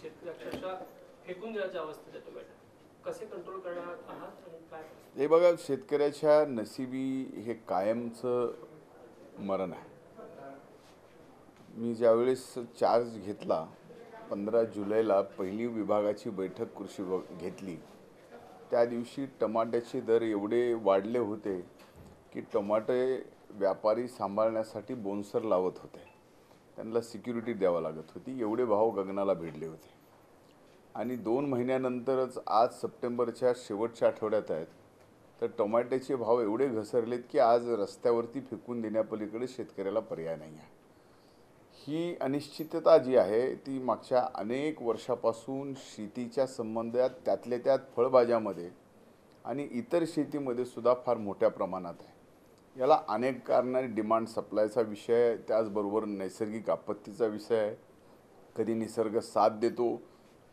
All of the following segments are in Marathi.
शेतकरी अक्षरशः फेकून द्यायच्या अवस्थेत आहे टोमॅटो. कसे कंट्रोल करणार आहात आणि काय? हे बघा, शेतकऱ्याच्या नशिबी हे कायमचं मरण आहे. मी ज्यावेळेस चार्ज घेतला 15 जुलैला पहिली विभागाची बैठक कृषी घेतली, त्या दिवशी टमाट्याचे दर एवढे वाढले होते की टमाटे व्यापारी सांभाळण्यासाठी बोनसर लावत होते, त्यांना सिक्युरिटी द्यावी लागत होती, एवढे भाव गगनाला भिडले होते. आणि 2 महिन्यानंतरच आज सप्टेंबरच्या शेवटच्या आठवड्यात आहेत, तर टोमॅटोचे भाव एवढे घसरलेत की आज रस्त्यावरती फेकून देण्यापलीकडे शेतकऱ्याला पर्याय नाही आहे. ही अनिश्चितता जी आहे ती मागच्या अनेक वर्षापासून शेतीच्या संबंधात, त्यातल्या त्यात फळभाज्यामध्ये आणि इतर शेतीमध्ये सुद्धा फार मोठ्या प्रमाणात आहे. याला अनेक कारणांनी डिमांड सप्लायचा विषय आहे, त्याचबरोबर नैसर्गिक आपत्तीचा विषय आहे. कधी निसर्ग साथ देतो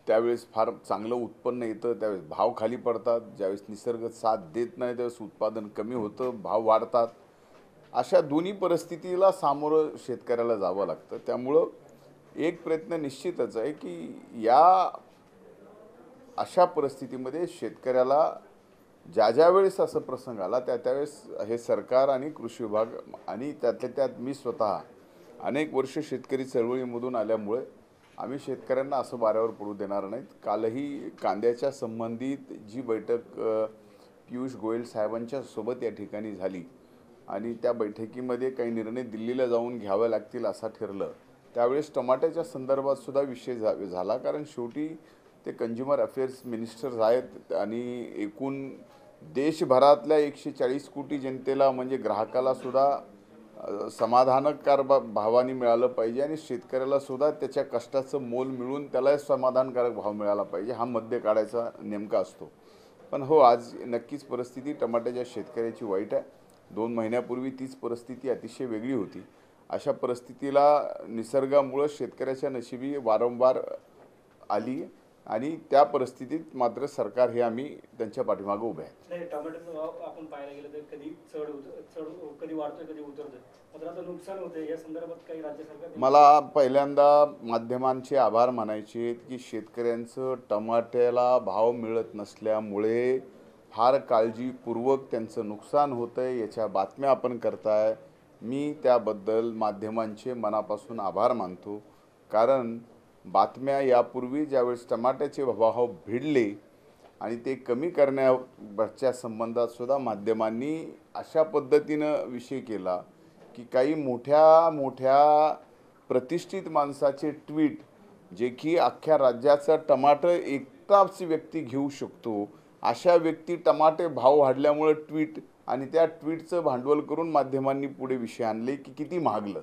त्यावेळेस फार चांगलं उत्पन्न येतं, त्यावेळेस भाव खाली पडतात. ज्यावेळेस निसर्ग साथ देत नाही त्यावेळेस उत्पादन कमी होतं, भाव वाढतात. अशा दोन्ही परिस्थितीला सामोरं शेतकऱ्याला जावं लागतं. त्यामुळं एक प्रयत्न निश्चितच आहे की या अशा परिस्थितीमध्ये शेतकऱ्याला ज्या वेळेस असं प्रसंग आला त्यावेळेस हे सरकार आणि कृषी विभाग आणि त्यातल्या त्यात मी स्वतः अनेक वर्ष शेतकरी चळवळीमधून आल्यामुळे आम्ही शेतकऱ्यांना असं वाऱ्यावर पडू देणार नाहीत. कालही कांद्याच्या संबंधित जी बैठक पियुष गोयल साहेबांच्या सोबत या ठिकाणी झाली आणि त्या बैठकीमध्ये काही निर्णय दिल्लीला जाऊन घ्यावे लागतील असं ठरलं, त्यावेळेस टमाट्याच्या संदर्भात सुद्धा विषय झाला. कारण शेवटी ते कंझ्युमर अफेअर्स मिनिस्टर्स आहेत आणि एकूण देशभरातल्या 140 कोटी जनतेला म्हणजे ग्राहकाला सुद्धा समाधानकार भावाने मिळालं पाहिजे आणि शेतकऱ्याला सुद्धा त्याच्या कष्टाचं मोल मिळून त्याला समाधानकारक भाव मिळाला पाहिजे, हा मध्य काढायचा नेमका असतो. पण हो, आज नक्कीच परिस्थिती टमाट्याच्या शेतकऱ्याची वाईट आहे. 2 महिन्यापूर्वी तीच परिस्थिती अतिशय वेगळी होती. अशा परिस्थितीला निसर्गामुळे शेतकऱ्याच्या नशिबी वारंवार आली आणि त्या परिस्थितीत मात्र सरकार हे आम्ही त्यांच्या पाठीमागे उभे आहे. टोमॅटोचा भाव आपण पाहायला गेलं तर कधी कधी वाढतोय कधी उतरतोय, मात्र आता नुकसान होतंय. या संदर्भात काही राज्य सरकार? मला पहिल्यांदा माध्यमांचे आभार मानायचे की शेतकऱ्यांचं टमाट्याला भाव मिळत नसल्यामुळे फार काळजीपूर्वक त्यांचं नुकसान होतंय याच्या बातम्या आपण करताय. मी त्याबद्दल माध्यमांचे मनापासून आभार मानतो. कारण बातम्या यापूर्वी ज्यावेळेस टमाट्याचे भाव भिडले आणि ते कमी करण्याच्या संबंधात सुद्धा माध्यमांनी अशा पद्धतीनं विषय केला की काही मोठ्या मोठ्या प्रतिष्ठित माणसाचे ट्विट, जे की अख्ख्या राज्याचा टमाटर एकटाच व्यक्ती घेऊ शकतो, अशा व्यक्ती टमाटे भाव वाढल्यामुळे ट्विट आणि त्या ट्विटचं भांडवल करून माध्यमांनी पुढे विषय आणले की किती महागलं.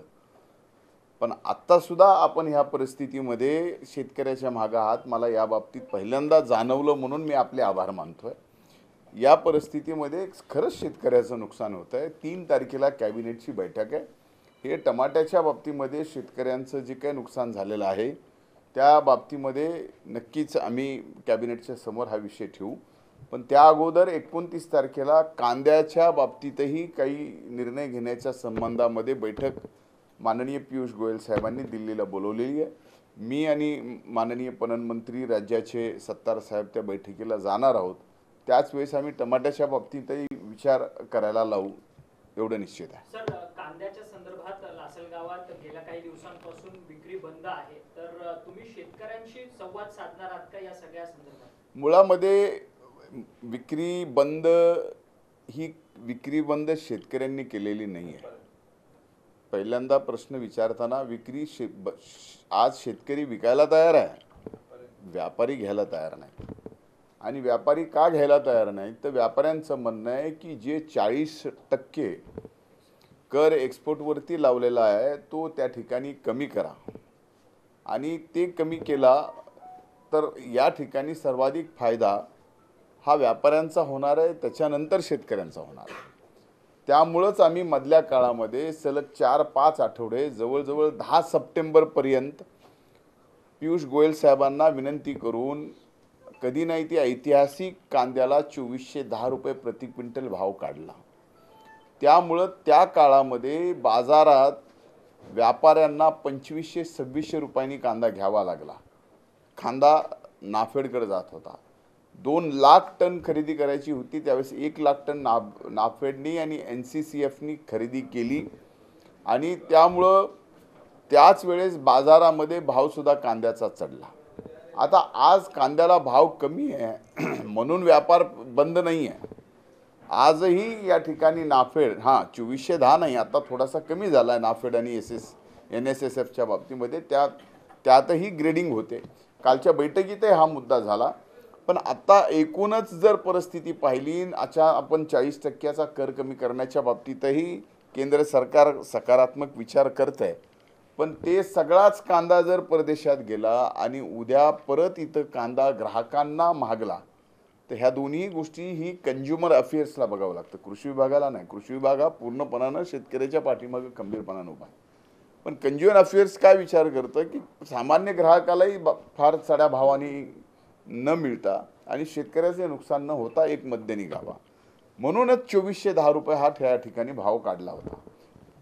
पण आत्तासुद्धा आपण ह्या परिस्थितीमध्ये शेतकऱ्याच्या मागं आहात, मला या बाबतीत पहिल्यांदा जाणवलं म्हणून मी आपले आभार मानतो आहे. या परिस्थितीमध्ये खरंच शेतकऱ्याचं नुकसान होतं आहे. 3 तारखेला कॅबिनेटची बैठक आहे. हे टमाट्याच्या बाबतीमध्ये शेतकऱ्यांचं जे काही नुकसान झालेलं आहे त्या बाबतीमध्ये नक्कीच आम्ही कॅबिनेटच्या समोर हा विषय ठेवू. पण त्या अगोदर 29 तारखेला कांद्याच्या बाबतीतही काही निर्णय घेण्याच्या संबंधामध्ये बैठक माननीय पियुष गोयल साहेबांनी दिल्लीला बोलवलेली आहे. मी आणि माननीय पणन मंत्री राज्याचे सत्तार साहेब त्या बैठकीला जाणार आहोत. त्याच वेळेस आम्ही टमाट्याच्या बाबतीतही विचार करायला लावू एवढं निश्चित आहे. सर, कांद्याच्या संदर्भात लासलगावात गेल्या काही दिवसांपासून विक्री बंद आहे, तर तुम्ही शेतकऱ्यांशी संवाद साधणार आहात का या सगळ्या संदर्भात? मुळामध्ये विक्री बंद शेतकऱ्यांनी केलेली नाही आहे. पहिल्यांदा प्रश्न विचारताना आज शेतकरी विकायला तयार आहे, व्यापारी घ्यायला तयार नाही. आणि व्यापारी का घ्यायला तयार नाही तर व्यापाऱ्यांचं म्हणणं आहे की जे 40% कर एक्सपोर्टवरती लावलेला आहे तो त्या ठिकाणी कमी करा आणि ते कमी केला तर या ठिकाणी सर्वाधिक फायदा हा व्यापाऱ्यांचा होणार आहे, त्याच्यानंतर शेतकऱ्यांचा होणार आहे. त्यामुळंच आम्ही मधल्या काळामध्ये सलग 4-5 आठवडे जवळजवळ 10 सप्टेंबरपर्यंत पियुष गोयल साहेबांना विनंती करून कधी नाही ती ऐतिहासिक कांद्याला 2410 रुपये प्रति क्विंटल भाव काढला. त्यामुळं त्या काळामध्ये बाजारात व्यापाऱ्यांना 2500-2600 रुपयांनी कांदा घ्यावा लागला. कांदा नाफेडकडे जात होता. 2 लाख टन खरेदी करायची होती, त्यावेळेस 1 लाख टन नाफेडनी आणि NCCFनी खरेदी केली आणि त्यामुळं त्याच वेळेस बाजारामध्ये भावसुद्धा कांद्याचा चढला. आता आज कांद्याला भाव कमी आहे म्हणून व्यापार बंद नाही आहे. आजही या ठिकाणी नाफेड 2410 नाही, आता थोडासा कमी झाला आहे नाफेड आणि NSSFच्या बाबतीमध्ये. त्यातही ग्रेडिंग होते. कालच्या बैठकीतही हा मुद्दा झाला. पण आता एकूणच जर परिस्थिती पाहिली, आपण 40% कर कमी करण्याच्या बाबतीतही केंद्र सरकार सकारात्मक विचार करत आहे. पण ते सगळाच कांदा जर परदेशात गेला आणि उद्या परत इथं कांदा ग्राहकांना महागला, तर ह्या दोन्ही गोष्टी ही कंझ्युमर अफेअर्सला बघावं लागतं, कृषी विभागाला नाही. कृषी विभाग हा पूर्णपणानं शेतकऱ्याच्या पाठीमागे खंबीरपणानं उभा आहे. पण कंझ्युमर अफेअर्स काय विचार करतं की सामान्य ग्राहकालाही फार चढ्या भावाने न मिळता आणि शेतकऱ्याचे नुकसान न होता एक मध्य निघावा, म्हणूनच 2410 रुपये हा त्या ठिकाणी भाव काढला होता.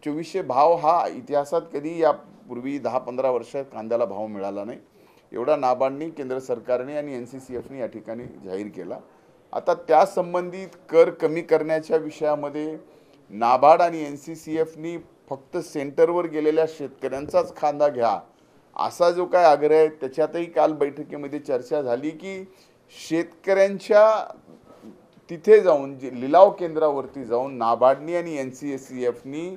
2400 भाव हा इतिहासात कधी यापूर्वी 10-15 वर्षात कांद्याला भाव मिळाला नाही. एवढा नाबार्डनी, केंद्र सरकारने आणि NCCFने या ठिकाणी जाहीर केला. आता त्या संबंधित कर कमी करण्याच्या विषयामध्ये नाबार्ड आणि NCCFनी फक्त सेंटरवर गेलेल्या शेतकऱ्यांचाच कांदा घ्या असा जो काय आग्रह आहे, त्याच्यातही काल बैठकीमध्ये चर्चा झाली की शेतकऱ्यांच्या तिथे जाऊन लिलाव केंद्रावरती जाऊन नाबार्डनी आणि NCCFनी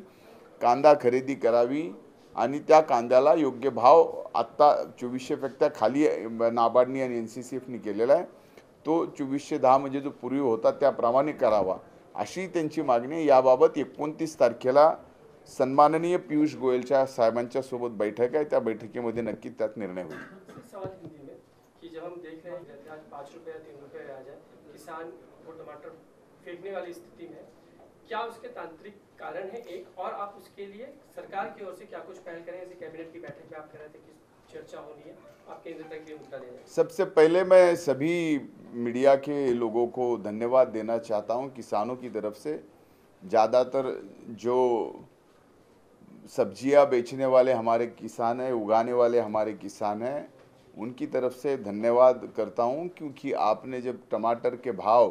कांदा खरेदी करावी आणि त्या कांद्याला योग्य भाव आत्ता 2400 खाली नाबार्डनी आणि NCCFनी केलेला आहे. तो 2410 म्हणजे जो पूर्वी होता त्याप्रमाणे करावा अशी त्यांची मागणी. याबाबत 29 तारखेला सन्माननीय पीयूष गोयलच्या साहेबांच्या सोबत बैठक आहे. त्या बैठकीमध्ये नक्की त्यात निर्णय होईल. सवाल हिंदी में कि जब हम देख रहे हैं कि आज 5 रुपये या 3 रुपये आ जाए, किसान वो टमाटर फेंकने वाली स्थिति में, क्या उसके तांत्रिक कारण है एक, और आप उसके लिए सरकार की ओर से क्या कुछ पहल करें? जैसे कैबिनेट की बैठक में आप कह रहे थे कि चर्चा होनी है, आप केंद्र तक भी मुद्दा ले जाएं। सबसे पहले मैं सभी मीडिया के लोगों को धन्यवाद देना चाहता हूं. किसानों की तरफ से ज़्यादातर जो सब्जियां बेचने वाले हमारे किसान हैं, उगाने वाले हमारे किसान हैं, उनकी तरफ से धन्यवाद करता हूं, क्योंकि आपने जब टमाटर के भाव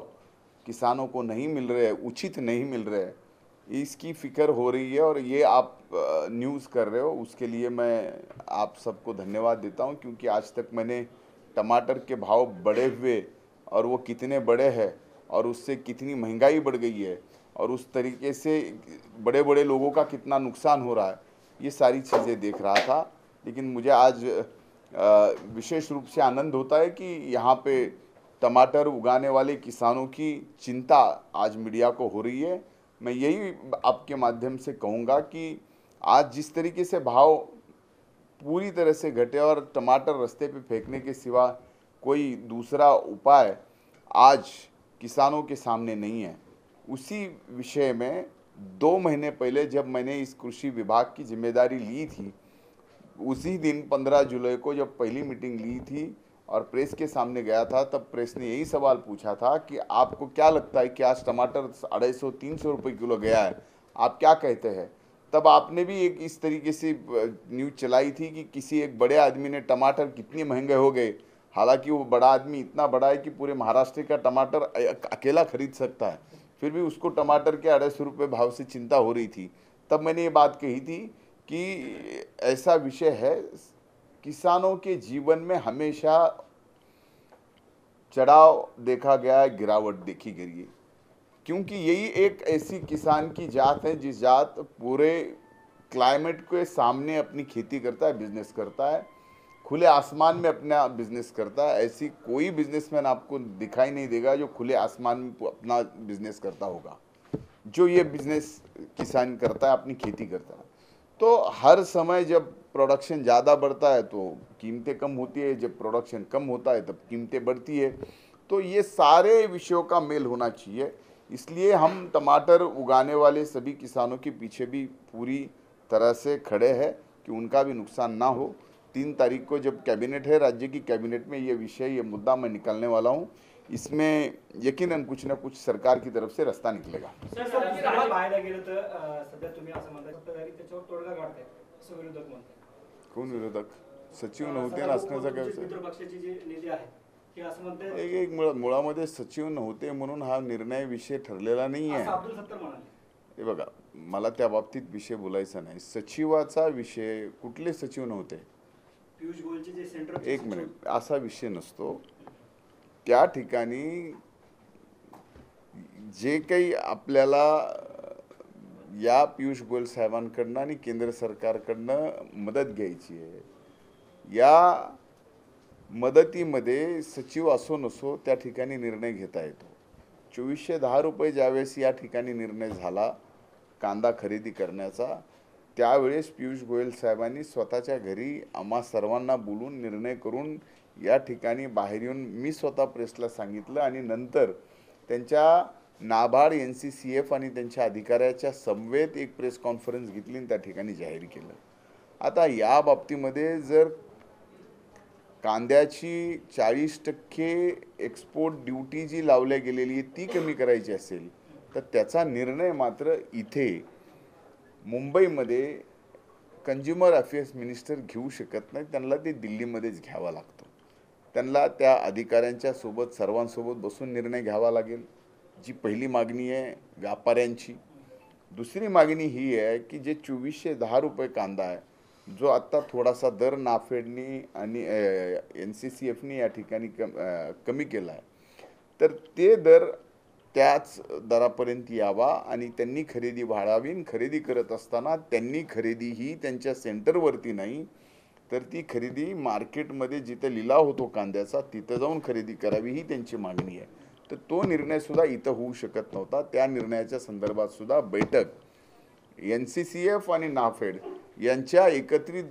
किसानों को नहीं मिल रहे, उचित नहीं मिल रहे, इसकी फ़िक्र हो रही है और ये आप न्यूज़ कर रहे हो, उसके लिए मैं आप सबको धन्यवाद देता हूं. क्योंकि आज तक मैंने टमाटर के भाव बढ़े हुए और वो कितने बड़े हैं और उससे कितनी महंगाई बढ़ गई है और उस तरीके से बड़े बड़े लोगों का कितना नुकसान हो रहा है, ये सारी चीज़ें देख रहा था. लेकिन मुझे आज विशेष रूप से आनंद होता है कि यहाँ पे टमाटर उगाने वाले किसानों की चिंता आज मीडिया को हो रही है. मैं यही आपके माध्यम से कहूँगा कि आज जिस तरीके से भाव पूरी तरह से घटे और टमाटर रास्ते पे फेंकने के सिवा कोई दूसरा उपाय आज किसानों के सामने नहीं है. उसी विषय में 2 महीने पहले जब मैंने इस कृषि विभाग की जिम्मेदारी ली थी, उसी दिन 15 जुलाई को जब पहली मीटिंग ली थी और प्रेस के सामने गया था, तब प्रेस ने यही सवाल पूछा था कि आपको क्या लगता है कि आज टमाटर 250-300 रुपये किलो गया है, आप क्या कहते हैं. तब आपने भी एक इस तरीके से न्यूज़ चलाई थी कि किसी एक बड़े आदमी ने टमाटर कितने महंगे हो गए, हालांकि वो बड़ा आदमी इतना बड़ा है कि पूरे महाराष्ट्र का टमाटर अकेला खरीद सकता है, फिर भी उसको टमाटर के 250 रुपये भाव से चिंता हो रही थी. तब मैंने ये बात कही थी कि ऐसा विषय है, किसानों के जीवन में हमेशा चढ़ाव देखा गया है, गिरावट देखी गई है, क्योंकि यही एक ऐसी किसान की जात है जिस जात पूरे क्लाइमेट के सामने अपनी खेती करता है, बिजनेस करता है, खुले आसमान में अपना बिजनेस करता है. ऐसी कोई बिजनेसमैन आपको दिखाई नहीं देगा जो खुले आसमान में अपना बिजनेस करता होगा. जो ये बिजनेस किसान करता है, अपनी खेती करता है. तो हर समय जब प्रोडक्शन ज़्यादा बढ़ता है तो कीमतें कम होती है, जब प्रोडक्शन कम होता है तब कीमतें बढ़ती है. तो ये सारे विषयों का मेल होना चाहिए. इसलिए हम टमाटर उगाने वाले सभी किसानों के पीछे भी पूरी तरह से खड़े हैं कि उनका भी नुकसान ना हो. 3 तारीख को जब कैबिनेट है, राज्य की कैबिनेट में ये विषय, ये मुद्दा मैं निकालने वाला हूँ. इसमें यकीनन कुछ ना कुछ सरकार की तरफ से रास्ता निकलेगा. सर पाहायला गेलं तर सध्या तुम्ही असं म्हणताय सत्ताधारी त्याच्यावर तोडगा काढताय असं विरोधक म्हणतात. कोण विरोधक? सचिव नव्हते नसण्याचा काय विषय? मित्र पक्षाची जी नेते आहे की असं म्हणते एक मुळामध्ये सचिव नव्हते म्हणून हा निर्णय विषय ठरलेला नाही असं आहे. अब्दुल सत्तार म्हणाले. हे बघा, मला त्या बाबतीत विषय बोलायचा नाही. सचिवाचा विषय, कुठले सचिव नव्हते? पियुष गोयलचे जे सेंटर एक मिनिट, असा विषय नसतो. त्या ठिकाणी जे काही आपल्याला या पियुष गोयल साहेबांकडनं आणि केंद्र सरकारकडनं मदत घ्यायची आहे, या मदतीमध्ये सचिव असो नसो त्या ठिकाणी निर्णय घेता येतो. 2410 रुपये ज्यावेळेस या ठिकाणी निर्णय झाला कांदा खरेदी करण्याचा, त्यावेळेस पियुष गोयल साहेबांनी स्वतःच्या घरी आम्हा सर्वांना बोलून निर्णय करून या ठिकाणी बाहेर येऊन मी स्वतः प्रेसला सांगितलं आणि नंतर त्यांच्या नाबार्ड, NCCF आणि त्यांच्या अधिकाऱ्याच्या समवेत एक प्रेस कॉन्फरन्स घेतली आणि त्या ठिकाणी जाहीर केलं. आता या बाबतीमध्ये जर कांद्याची 40% एक्सपोर्ट ड्युटी जी लावल्या गेलेली आहे ती कमी करायची असेल तर त्याचा निर्णय मात्र इथे मुंबईमध्ये कंझ्युमर अफेअर्स मिनिस्टर घेऊ शकत नाही. त्यांना ते दिल्लीमध्येच घ्यावा लागतो. त्यांना त्या अधिकाऱ्यांच्या सोबत सर्वांसोबत बसून निर्णय घ्यावा लागेल. जी पहिली मागणी आहे व्यापाऱ्यांची. दुसरी मागणी ही आहे की जे 2410 रुपये कांदा आहे, जो आत्ता थोडासा दर नाफेडनी आणि NCCFनी या ठिकाणी कमी केला आहे, तर ते दर त्याच दरापर्यंत यावा आणि त्यांनी खरेदी वाढावी. खरेदी करत असताना त्यांनी खरेदी ही त्यांच्या सेंटरवरती नाही तर ती खरेदी मार्केटमध्ये जिथं लिलाव होतो कांद्याचा तिथं जाऊन खरेदी करावी ही त्यांची मागणी आहे. तर तो निर्णयसुद्धा इथं होऊ शकत नव्हता. त्या निर्णयाच्या संदर्भात सुद्धा बैठक NCCF आणि नाफेड यांच्या एकत्रित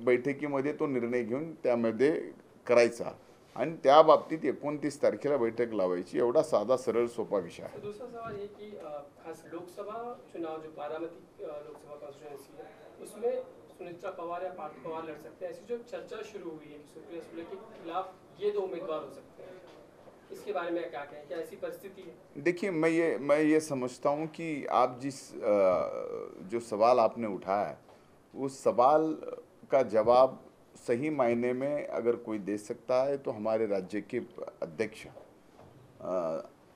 बैठकीमध्ये तो निर्णय घेऊन त्यामध्ये करायचा आणि त्या बाबतीत 29 तारखेला बैठक लावायची. एवढा साधा सरळ सोपा विषय आहे. दूसरा सवाल ये कि खास लोकसभा चुनाव जो बारामती लोकसभा कॉन्स्टिट्यूंसी है उसमें सुनीता पवार या पार्थ पवार लड़ सकते हैं, ऐसी जो चर्चा शुरू हुई है सुप्रिया सुले के खिलाफ ये दो उम्मीदवार हो सकते हैं, इसके बारे में क्या कहें? क्या ऐसी परिस्थिति है? देखिए, मैं ये समझता हूँ कि आप जो सवाल आपने उठाया है उस सवाल का जवाब सही मायने में अगर कोई दे सकता है तो हमारे राज्य के अध्यक्ष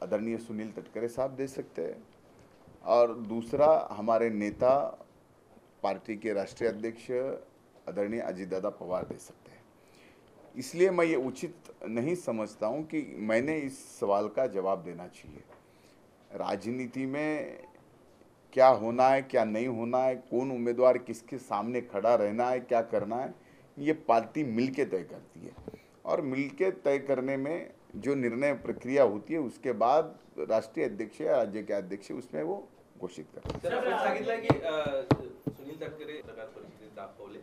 आदरणीय सुनील तटकरे साहब दे सकते हैं और दूसरा हमारे नेता पार्टी के राष्ट्रीय अध्यक्ष आदरणीय अजीतदादा पवार दे सकते हैं. इसलिए मैं ये उचित नहीं समझता हूँ कि मैंने इस सवाल का जवाब देना चाहिए. राजनीति में क्या होना है क्या नहीं होना है, कौन उम्मीदवार किसके सामने खड़ा रहना है, क्या करना है, ये पार्टी मिलके तय करती है और मिलके तय करने में जो निर्णय प्रक्रिया होती है उसके बाद राष्ट्रीय अध्यक्ष या राज्य के अध्यक्ष उसमें वो घोषित करतात. सर, आपण सांगितलं की सुनील तटकरे पत्रकार परिषदेत दाखवले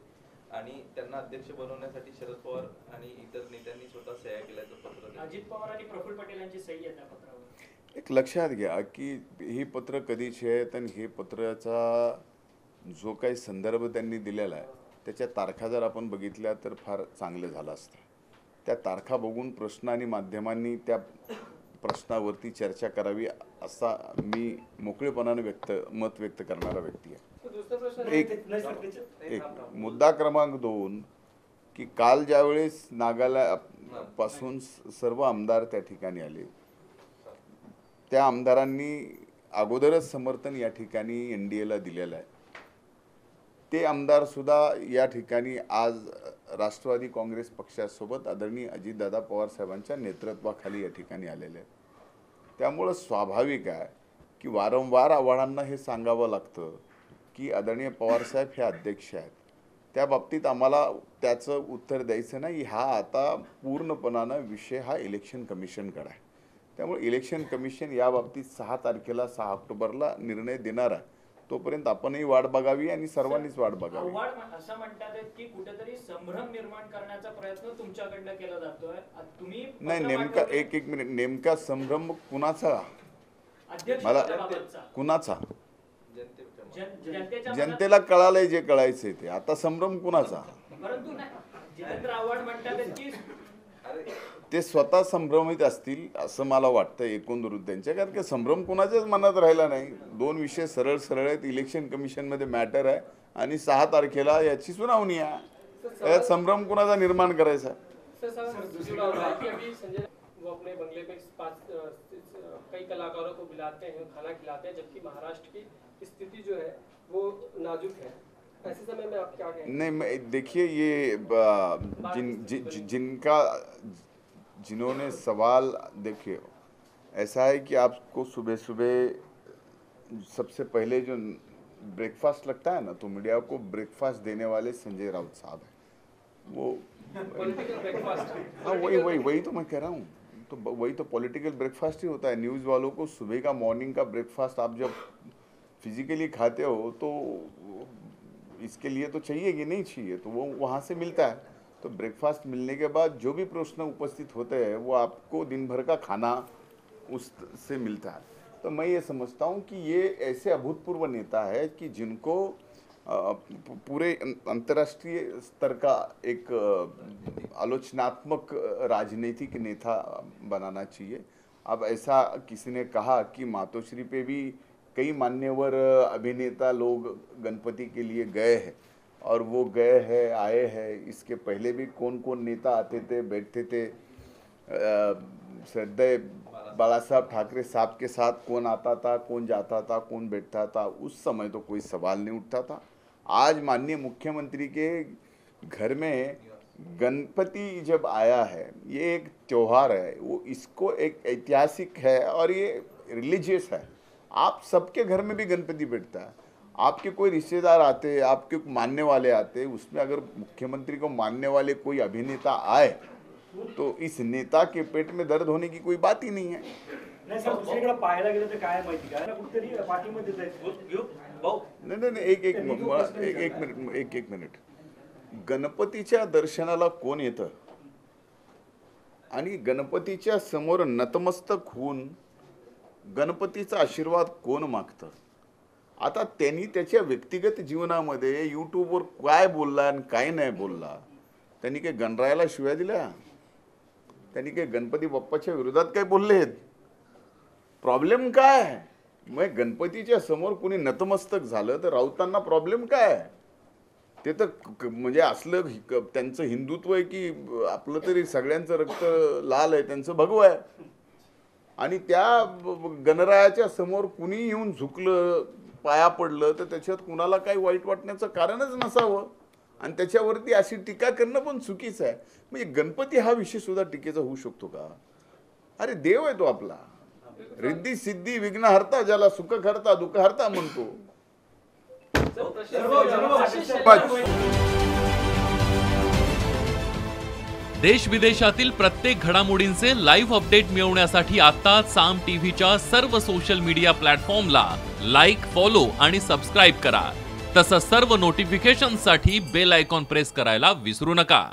आणि त्यांना अध्यक्ष बनवण्यासाठी शरद पवार आणि इतर नेत्यांनी स्वतः सह्या केल्याचं पत्र दिलं. अजित पवार आणि प्रफुल्ल पटेल यांची सही आहे त्या पत्रावर. एक लक्षात घ्या की ही पत्र कधीची आहेत आणि हे पत्राचा जो काही संदर्भ त्यांनी दिलेला आहे त्याच्या तारखा जर आपण बघितल्या तर फार चांगलं झालं असतं. त्या तारखा बघून प्रश्न आणि माध्यमांनी त्या प्रश्नावरती चर्चा करावी असा मी मोकळेपणाने मत व्यक्त करणारा व्यक्ती आहे. तो दूसरा प्रश्न एक मुद्दा क्रमांक 2 की काल ज्यावेळेस नागालँडपासून सर्व आमदार त्या ठिकाणी आले, त्या आमदारांनी अगोदरच समर्थन या ठिकाणी NDAला दिलेलं आहे. ते आमदार सुद्धा या ठिकाणी आज राष्ट्रवादी काँग्रेस पक्षासोबत आदरणीय अजितदादा पवार साहेबांच्या नेतृत्वाखाली या ठिकाणी आलेले आहेत. त्यामुळं स्वाभाविक आहे की वारंवार आव्हाडांना हे सांगावं लागतं की आदरणीय पवारसाहेब हे अध्यक्ष आहेत. त्या बाबतीत आम्हाला त्याचं उत्तर द्यायचं नाही. हा आता पूर्णपणानं विषय हा इलेक्शन कमिशनकडे आहे. त्यामुळे इलेक्शन कमिशन या बाबतीत 6 तारखेला 6 ऑक्टोबरला निर्णय देणार आहे. तोपर्यंत आपणही वाट बघावी आणि सर्वांनीच वाट बघावी. आव्हाड असं म्हणतात की कुठेतरी संभ्रम निर्माण करण्याचा प्रयत्न तुमच्याकडनं केला जातोय. तुम्ही नाही, नेमका एक मिनिट, नेमका संभ्रम कुणाचा? मला कुणाचा? जनतेला कळालंय जे कळायचंय ते. आता संभ्रम कुणाचा? परंतु जितेंद्र आव्हाड म्हणतात की ते स्वतः संभ्रमित असतील असं मला वाटतं एकंदरीत त्यांच्या. कारण की संभ्रम कुणाच्याच मनात राहिला नाही. 2 विषय सरळ सरळ आहेत. इलेक्शन कमिशनमध्ये मॅटर आहे आणि 6 तारखेला याची सुनावणी आहे. यात संभ्रम कुणाचा निर्माण करायचा आहे? सर सवाल जुड़ा हुआ है कि अभी संजय वो अपने बंगले में कई कलाकारों को बुलाते हैं, खाना खिलाते हैं, जबकि महाराष्ट्र की स्थिति जो है वो नाजुक है। ऐसे समय में आप क्या कहेंगे? नहीं, देखिए ये जिन्होंने सवाल, देखिए ऐसा है कि आपको सुबह सुबह सबसे पहले जो ब्रेकफास्ट लगता है ना, तो मीडिया को ब्रेकफास्ट देने वाले संजय राउत साहब हैं। वो पॉलिटिकल ब्रेकफास्ट। हाँ, वही तो मैं कह रहा हूँ। तो वही तो पॉलिटिकल ब्रेकफास्ट ही होता है। न्यूज़ वालों को सुबह का मॉर्निंग का ब्रेकफास्ट आप जब फिजिकली खाते हो तो इसके लिए तो चाहिए कि नहीं चाहिए, तो वो वहाँ से मिलता है। तो ब्रेकफास्ट मिलने के बाद जो भी प्रश्न उपस्थित होते हैं वो आपको दिन भर का खाना उससे मिलता है। तो मैं ये समझता हूँ कि ये ऐसे अभूतपूर्व नेता है कि जिनको पूरे अंतर्राष्ट्रीय स्तर का एक आलोचनात्मक राजनीतिक नेता बनाना चाहिए। अब ऐसा किसी ने कहा कि मातोश्री पे भी कई मान्यवर अभिनेता लोग गणपति के लिए गए हैं, और वो गए हैं, आए हैं। इसके पहले भी कौन कौन नेता आते थे, बैठते थे। श्रद्धेय बाला साहब ठाकरे साहब के साथ कौन आता था, कौन जाता था, कौन बैठता था, उस समय तो कोई सवाल नहीं उठता था। आज माननीय मुख्यमंत्री के घर में गणपति जब आया है, ये एक त्यौहार है, वो इसको एक ऐतिहासिक है और ये रिलीजियस है। आप सबके घर में भी गणपति बैठता है। आपके कोई रिश्तेदार आते, आपके मानने वाले आते, उसमें अगर मुख्यमंत्री को मानने वाले कोई अभिनेता आए तो इस नेता के पेट में दर्द होने की कोई बात ही नहीं है। नाही सर, दुसरीकडे पाहायला गेलं तर काय माहिती काय ना, कुठेतरी पाठीमध्ये नाही, एक मिनिट। गणपतीच्या दर्शनाला कोण येतं आणि गणपतीच्या समोर नतमस्तक होऊन गणपतीचा आशीर्वाद कोण मागतं? आता त्यांनी त्याच्या व्यक्तिगत जीवनामध्ये यूट्यूबवर काय बोलला आणि काय नाही बोलला, त्यांनी काही गणरायाला शिव्या दिल्या, त्यांनी काही गणपती बाप्पाच्या विरोधात काय बोलले आहेत? प्रॉब्लेम काय आहे? मग गणपतीच्या समोर कोणी नतमस्तक झालं तर राऊतांना प्रॉब्लेम काय आहे? ते तर म्हणजे असलं त्यांचं हिंदुत्व आहे की आपलं तरी सगळ्यांचं रक्त लाल आहे, त्यांचं भगवं आहे। आणि त्या गणरायाच्या समोर कुणी येऊन झुकलं, पाया पडलं तर त्याच्यात कुणाला काही वाईट वाटण्याचं कारणच नसावं, आणि त्याच्यावरती अशी टीका करणं पण चुकीचं आहे। म्हणजे गणपती हा विषय सुद्धा टीकेचा होऊ शकतो का? अरे देव आहे तो आपला, रिद्धी सिद्धी विघ्नहर्ता, ज्याला सुख करता दुःख हरता म्हणतो। देश विदेशातील प्रत्येक घडामोडींचे लाईव्ह अपडेट मिळवण्यासाठी आता साम टीव्हीच्या सर्व सोशल मीडिया प्लॅटफॉर्मला लाईक, फॉलो आणि सबस्क्राईब करा। तसंच सर्व नोटिफिकेशनसाठी बेल आयकॉन प्रेस करायला विसरू नका।